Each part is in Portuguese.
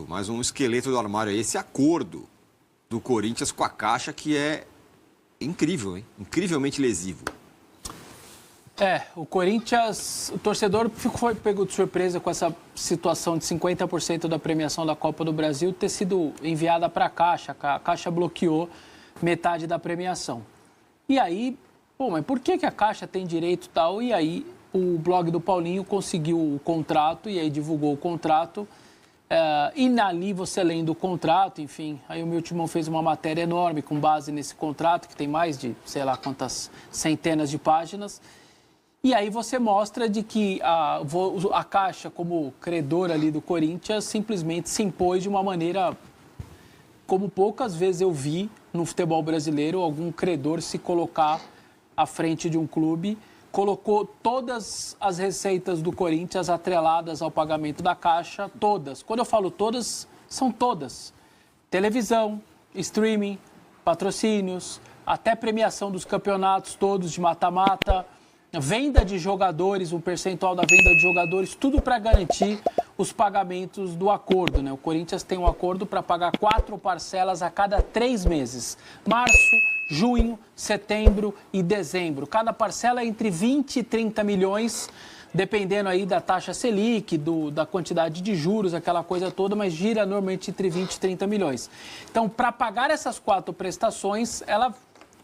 mas um esqueleto do armário. Esse acordo do Corinthians com a Caixa que é incrível, hein? Incrivelmente lesivo. O Corinthians, o torcedor foi pego de surpresa com essa situação de 50% da premiação da Copa do Brasil ter sido enviada para a Caixa. A Caixa bloqueou metade da premiação. E aí, mas por que a Caixa tem direito e tal? E aí o blog do Paulinho conseguiu o contrato e aí divulgou o contrato. E ali você lendo o contrato, enfim, aí o meu timão fez uma matéria enorme com base nesse contrato, que tem mais de, sei lá quantas centenas de páginas. E aí você mostra de que a Caixa, como credora ali do Corinthians, simplesmente se impôs de uma maneira como poucas vezes eu vi no futebol brasileiro algum credor se colocar à frente de um clube, colocou todas as receitas do Corinthians atreladas ao pagamento da Caixa, todas. Quando eu falo todas, são todas. Televisão, streaming, patrocínios, até premiação dos campeonatos todos de mata-mata, venda de jogadores, um percentual da venda de jogadores, tudo para garantir os pagamentos do acordo, né? O Corinthians tem um acordo para pagar 4 parcelas a cada 3 meses. Março, junho, setembro e dezembro. Cada parcela é entre 20 e 30 milhões, dependendo aí da taxa Selic, da quantidade de juros, aquela coisa toda, mas gira normalmente entre 20 e 30 milhões. Então, para pagar essas 4 prestações, ela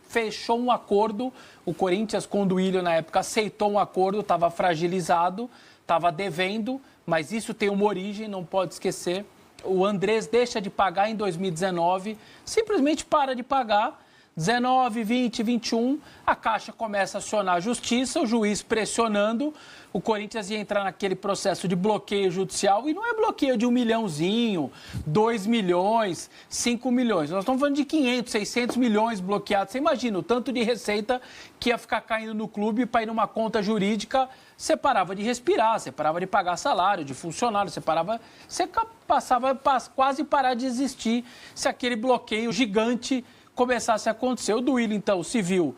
fechou um acordo. O Corinthians, com o Duílio na época, aceitou um acordo, estava fragilizado, estava devendo, mas isso tem uma origem, não pode esquecer. O Andrés deixa de pagar em 2019, simplesmente para de pagar. 19, 20, 21, a Caixa começa a acionar a justiça, o juiz pressionando, o Corinthians ia entrar naquele processo de bloqueio judicial, e não é bloqueio de 1 milhãozinho, 2 milhões, 5 milhões. Nós estamos falando de 500, 600 milhões bloqueados. Você imagina o tanto de receita que ia ficar caindo no clube para ir numa conta jurídica. Você parava de respirar, você parava de pagar salário de funcionário, você passava a quase parar de existir se aquele bloqueio gigante começasse a acontecer. O Duílio, então, se viu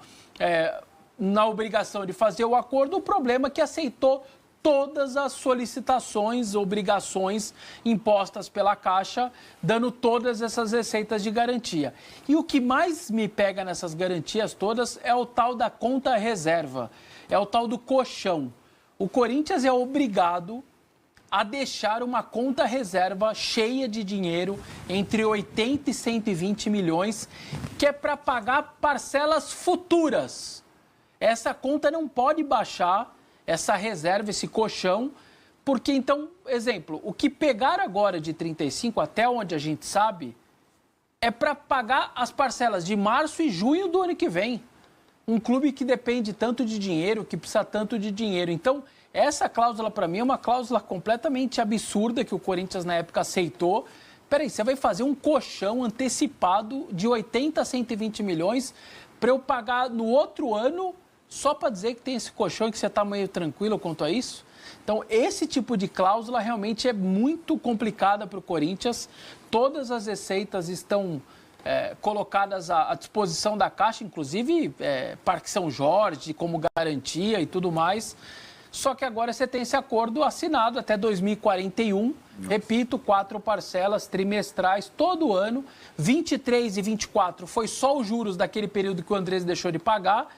na obrigação de fazer o acordo. O problema é que aceitou todas as solicitações, obrigações impostas pela Caixa, dando todas essas receitas de garantia. E o que mais me pega nessas garantias todas é o tal da conta reserva, é o tal do colchão. O Corinthians é obrigado a deixar uma conta reserva cheia de dinheiro, entre 80 e 120 milhões, que é para pagar parcelas futuras. Essa conta não pode baixar, essa reserva, esse colchão, porque então, exemplo, o que pegar agora de 35, até onde a gente sabe, é para pagar as parcelas de março e junho do ano que vem. Um clube que depende tanto de dinheiro, que precisa tanto de dinheiro. Então, essa cláusula, para mim, é uma cláusula completamente absurda que o Corinthians, na época, aceitou. Peraí, você vai fazer um colchão antecipado de 80 a 120 milhões para eu pagar no outro ano só para dizer que tem esse colchão e que você está meio tranquilo quanto a isso? Então, esse tipo de cláusula realmente é muito complicada para o Corinthians. Todas as receitas estão colocadas à disposição da Caixa, inclusive Parque São Jorge como garantia e tudo mais. Só que agora você tem esse acordo assinado até 2041, repito, 4 parcelas trimestrais todo ano, 23 e 24 foi só os juros daquele período que o Andrés deixou de pagar.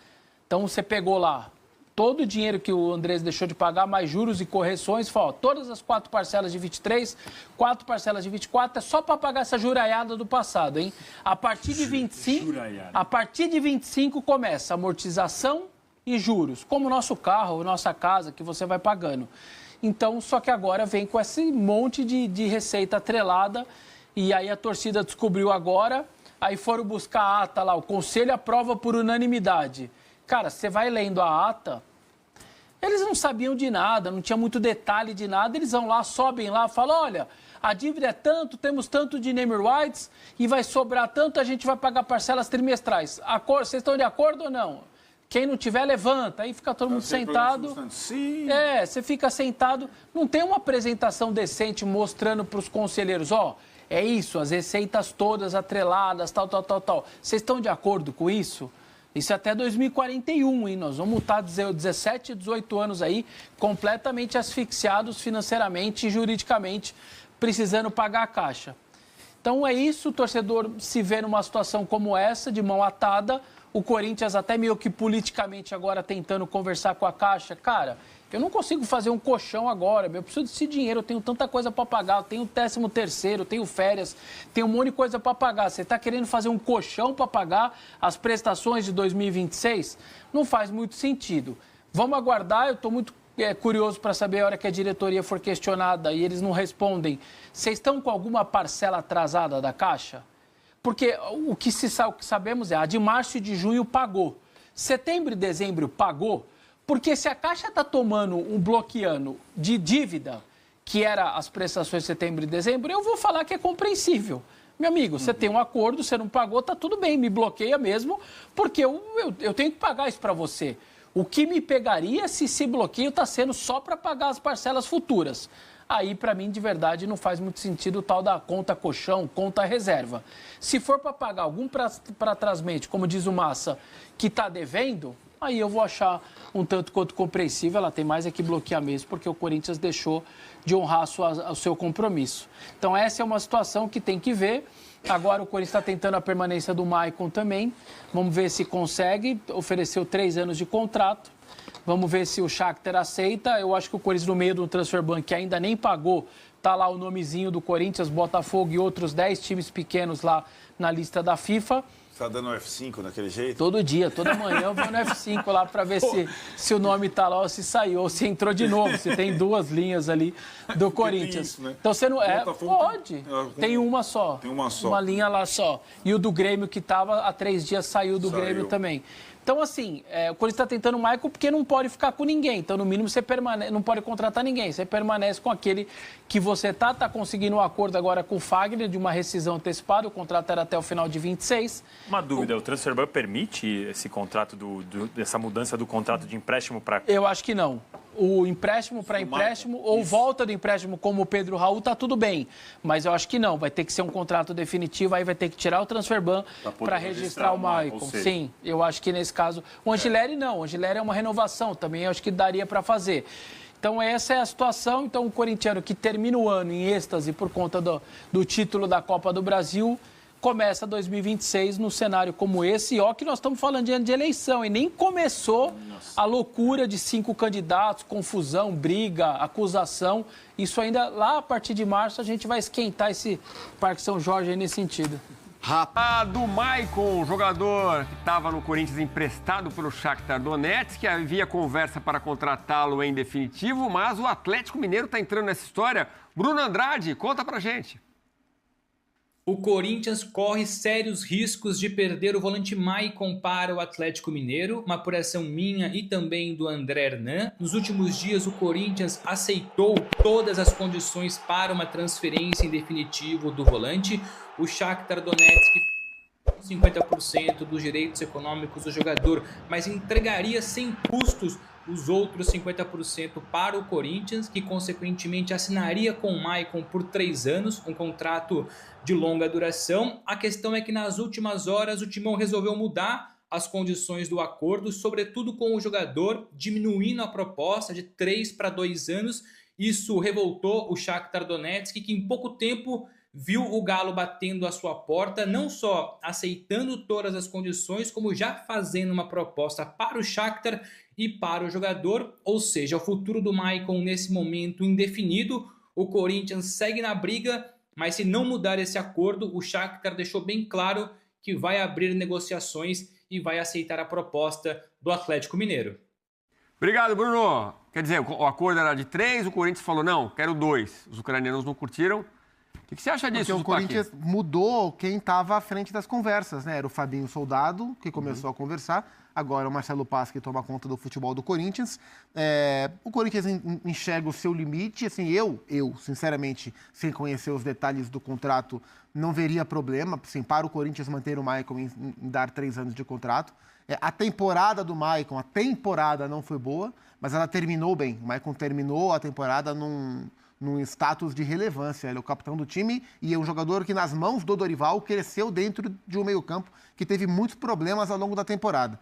Então você pegou lá todo o dinheiro que o Andrés deixou de pagar, mais juros e correções, falou, todas as 4 parcelas de 23, 4 parcelas de 24, é só para pagar essa juraiada do passado, hein? A partir de 25 começa amortização e juros, como o nosso carro, nossa casa, que você vai pagando. Então, só que agora vem com esse monte de receita atrelada, e aí a torcida descobriu agora, aí foram buscar a ata lá, o conselho aprova por unanimidade. Cara, você vai lendo a ata, eles não sabiam de nada, não tinha muito detalhe de nada, eles vão lá, sobem lá, falam, olha, a dívida é tanto, temos tanto de name rights, e vai sobrar tanto, a gente vai pagar parcelas trimestrais. Vocês estão de acordo ou não? Quem não tiver, levanta. Aí fica todo mundo sentado. Sim. Você fica sentado. Não tem uma apresentação decente mostrando para os conselheiros, é isso, as receitas todas atreladas, tal. Vocês estão de acordo com isso? Isso é até 2041, hein? Nós vamos estar 17, 18 anos aí completamente asfixiados financeiramente e juridicamente precisando pagar a Caixa. Então é isso, o torcedor se vê numa situação como essa, de mão atada, o Corinthians até meio que politicamente agora tentando conversar com a Caixa. Cara, eu não consigo fazer um colchão agora, eu preciso desse dinheiro, eu tenho tanta coisa para pagar, eu tenho 13º, eu tenho férias, tenho um monte de coisa para pagar. Você está querendo fazer um colchão para pagar as prestações de 2026? Não faz muito sentido. Vamos aguardar, eu estou muito curioso para saber a hora que a diretoria for questionada e eles não respondem. Vocês estão com alguma parcela atrasada da Caixa? Porque o que sabemos é a de março e de junho pagou. Setembro e dezembro pagou. Porque se a Caixa está tomando um bloqueando de dívida, que era as prestações de setembro e dezembro, eu vou falar que é compreensível. Meu amigo, você tem um acordo, você não pagou, tá tudo bem, me bloqueia mesmo, porque eu tenho que pagar isso para você. O que me pegaria se esse bloqueio está sendo só para pagar as parcelas futuras? Aí, para mim, de verdade, não faz muito sentido o tal da conta colchão, conta reserva. Se for para pagar algum pratrasmente, como diz o Massa, que está devendo, aí eu vou achar um tanto quanto compreensível. Ela tem mais é que bloquear mesmo, porque o Corinthians deixou de honrar o seu compromisso. Então, essa é uma situação que tem que ver. Agora o Corinthians está tentando a permanência do Maicon também. Vamos ver se consegue. Ofereceu 3 anos de contrato. Vamos ver se o Shakhtar aceita. Eu acho que o Corinthians, no meio do Transfer Ban, que ainda nem pagou, está lá o nomezinho do Corinthians, Botafogo e outros 10 times pequenos lá na lista da FIFA. Tá dando F5 daquele jeito? Todo dia, toda manhã eu vou no F5 lá para ver se o nome tá lá ou se saiu, ou se entrou de novo, se tem 2 linhas ali do Corinthians. Isso, né? Então você não pode. Tem uma só. Tem uma só. Uma linha lá só. E o do Grêmio que estava há 3 dias saiu do Grêmio também. Então, assim, o Corinthians está tentando o Maicon porque não pode ficar com ninguém. Então, no mínimo, você não pode contratar ninguém. Você permanece com aquele que você está conseguindo um acordo agora com o Fagner de uma rescisão antecipada. O contrato era até o final de 26. Uma dúvida, o Transfer Ban permite esse contrato, dessa mudança do contrato de empréstimo para... Eu acho que não. O empréstimo para empréstimo ou volta do empréstimo como o Pedro Raul, tá tudo bem. Mas eu acho que não. Vai ter que ser um contrato definitivo, aí vai ter que tirar o Transfer Ban para registrar o Maicon. Sim, eu acho que nesse caso... O Angileri não. O Angileri é uma renovação também, eu acho que daria para fazer. Então essa é a situação. Então o corintiano que termina o ano em êxtase por conta do título da Copa do Brasil... começa 2026 num cenário como esse. E ó que nós estamos falando de ano de eleição e nem começou a loucura de 5 candidatos, confusão, briga, acusação. Isso ainda lá a partir de março a gente vai esquentar esse Parque São Jorge aí nesse sentido. Do Maicon, jogador que estava no Corinthians emprestado pelo Shakhtar Donetsk, que havia conversa para contratá-lo em definitivo, mas o Atlético Mineiro está entrando nessa história. Bruno Andrade, conta pra gente. O Corinthians corre sérios riscos de perder o volante Maicon para o Atlético Mineiro, uma apuração minha e também do André Hernan. Nos últimos dias, o Corinthians aceitou todas as condições para uma transferência em definitivo do volante. O Shakhtar Donetsk 50% dos direitos econômicos do jogador, mas entregaria sem custos os outros 50% para o Corinthians, que consequentemente assinaria com o Maicon por 3 anos, um contrato de longa duração. A questão é que nas últimas horas o Timão resolveu mudar as condições do acordo, sobretudo com o jogador, diminuindo a proposta de 3 para 2 anos. Isso revoltou o Shakhtar Donetsk, que em pouco tempo viu o Galo batendo a sua porta, não só aceitando todas as condições, como já fazendo uma proposta para o Shakhtar e para o jogador, ou seja, o futuro do Maicon nesse momento indefinido. O Corinthians segue na briga, mas se não mudar esse acordo, o Shakhtar deixou bem claro que vai abrir negociações e vai aceitar a proposta do Atlético Mineiro. Obrigado, Bruno. Quer dizer, o acordo era de 3, o Corinthians falou, não, quero 2. Os ucranianos não curtiram. O que você acha disso, Porque o Corinthians mudou quem estava à frente das conversas, né? Era o Fabinho Soldado, que começou a conversar. Agora o Marcelo Paz, que toma conta do futebol do Corinthians. O Corinthians enxerga o seu limite. Assim, eu, sinceramente, sem conhecer os detalhes do contrato, não veria problema, assim, para o Corinthians manter o Maicon em dar 3 anos de contrato. A temporada do Maicon, a temporada não foi boa, mas ela terminou bem. O Maicon terminou a temporada num status de relevância. Ele é o capitão do time e é um jogador que, nas mãos do Dorival, cresceu dentro de um meio-campo que teve muitos problemas ao longo da temporada.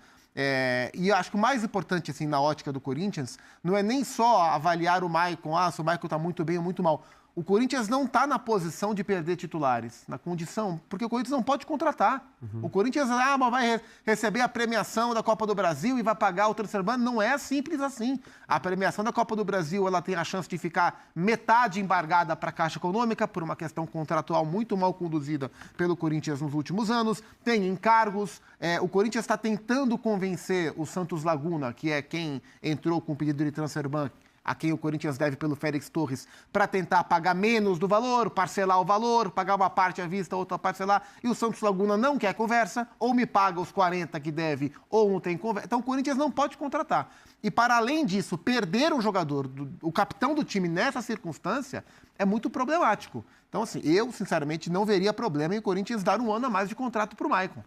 E eu acho que o mais importante, assim, na ótica do Corinthians, não é nem só avaliar o Maicon, se o Maicon está muito bem ou muito mal. O Corinthians não está na posição de perder titulares, na condição, porque o Corinthians não pode contratar. O Corinthians mas vai receber a premiação da Copa do Brasil e vai pagar o transfer ban. Não é simples assim. A premiação da Copa do Brasil ela tem a chance de ficar metade embargada para a Caixa Econômica, por uma questão contratual muito mal conduzida pelo Corinthians nos últimos anos. Tem encargos. O Corinthians está tentando convencer o Santos Laguna, que é quem entrou com o pedido de transfer ban, a quem o Corinthians deve pelo Félix Torres, para tentar pagar menos do valor, parcelar o valor, pagar uma parte à vista, outra parcelar, e o Santos Laguna não quer conversa, ou me paga os 40 que deve, ou não tem conversa. Então o Corinthians não pode contratar. E para além disso, perder o jogador, o capitão do time nessa circunstância, é muito problemático. Então, assim, eu, sinceramente, não veria problema em o Corinthians dar um ano a mais de contrato para o Maicon.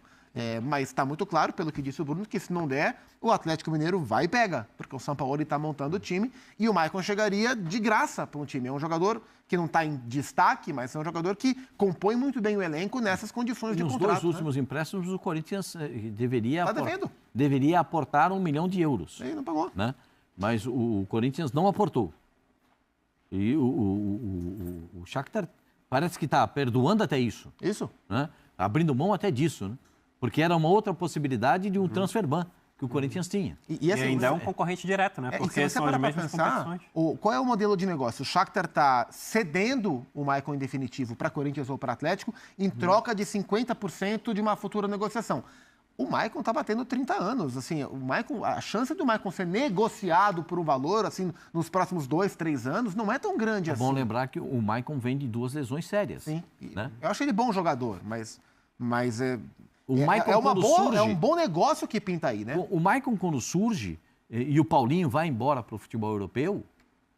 Mas está muito claro, pelo que disse o Bruno, que se não der, o Atlético Mineiro vai e pega, porque o Sampaoli está montando o time e o Maicon chegaria de graça para um time. É um jogador que não está em destaque, mas é um jogador que compõe muito bem o elenco nessas condições de contrato. Nos dois últimos empréstimos, o Corinthians deveria aportar 1 milhão de euros. E não pagou. Né? Mas o Corinthians não aportou. E o Shakhtar parece que está perdoando até isso. Isso. Né? Abrindo mão até disso, né? Porque era uma outra possibilidade de um transfer ban que o Corinthians tinha. E ainda é um concorrente direto, né? Porque são as mesmas competições. Qual é o modelo de negócio? O Shakhtar está cedendo o Maicon em definitivo para Corinthians ou para Atlético em troca de 50% de uma futura negociação. O Maicon está batendo 30 anos. Assim, a chance do Maicon ser negociado por um valor assim, nos próximos 2, 3 anos não é tão grande assim. É bom lembrar que o Maicon vem de 2 lesões sérias. Sim. Né? Eu acho ele bom jogador, mas o Maicon, é um bom negócio que pinta aí, né? O Maicon, quando surge, e o Paulinho vai embora para o futebol europeu,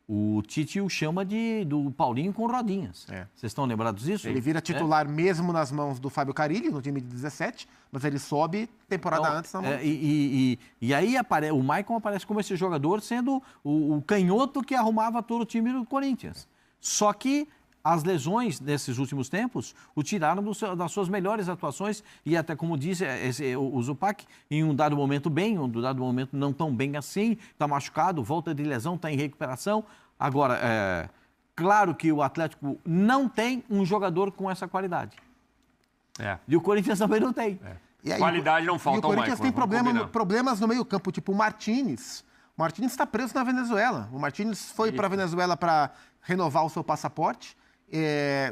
o Tite o chama do Paulinho com rodinhas. Vocês estão lembrados disso? Ele vira titular mesmo nas mãos do Fábio Carille, no time de 17, mas ele sobe temporada antes na mão. E aí o Maicon aparece como esse jogador sendo o canhoto que arrumava todo o time do Corinthians. Só que as lesões desses últimos tempos o tiraram das suas melhores atuações e até, como disse o Zupac, em um dado momento bem, em um dado momento não tão bem assim, está machucado, volta de lesão, está em recuperação. Agora, claro que o Atlético não tem um jogador com essa qualidade. E o Corinthians também não tem. E aí, qualidade não falta ao Maicon. E o Corinthians tem problemas no meio campo, tipo o Martínez. O Martínez está preso na Venezuela. O Martínez foi para a Venezuela para renovar o seu passaporte.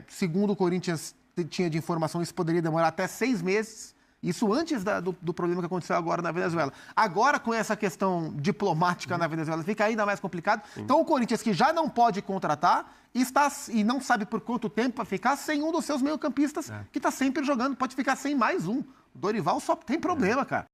Segundo o Corinthians tinha de informação, isso poderia demorar até 6 meses. Isso antes do problema que aconteceu agora na Venezuela. Agora, com essa questão diplomática na Venezuela, fica ainda mais complicado. Então, o Corinthians, que já não pode contratar, e não sabe por quanto tempo vai ficar sem um dos seus meio-campistas, que está sempre jogando. Pode ficar sem mais um. O Dorival só tem problema, cara.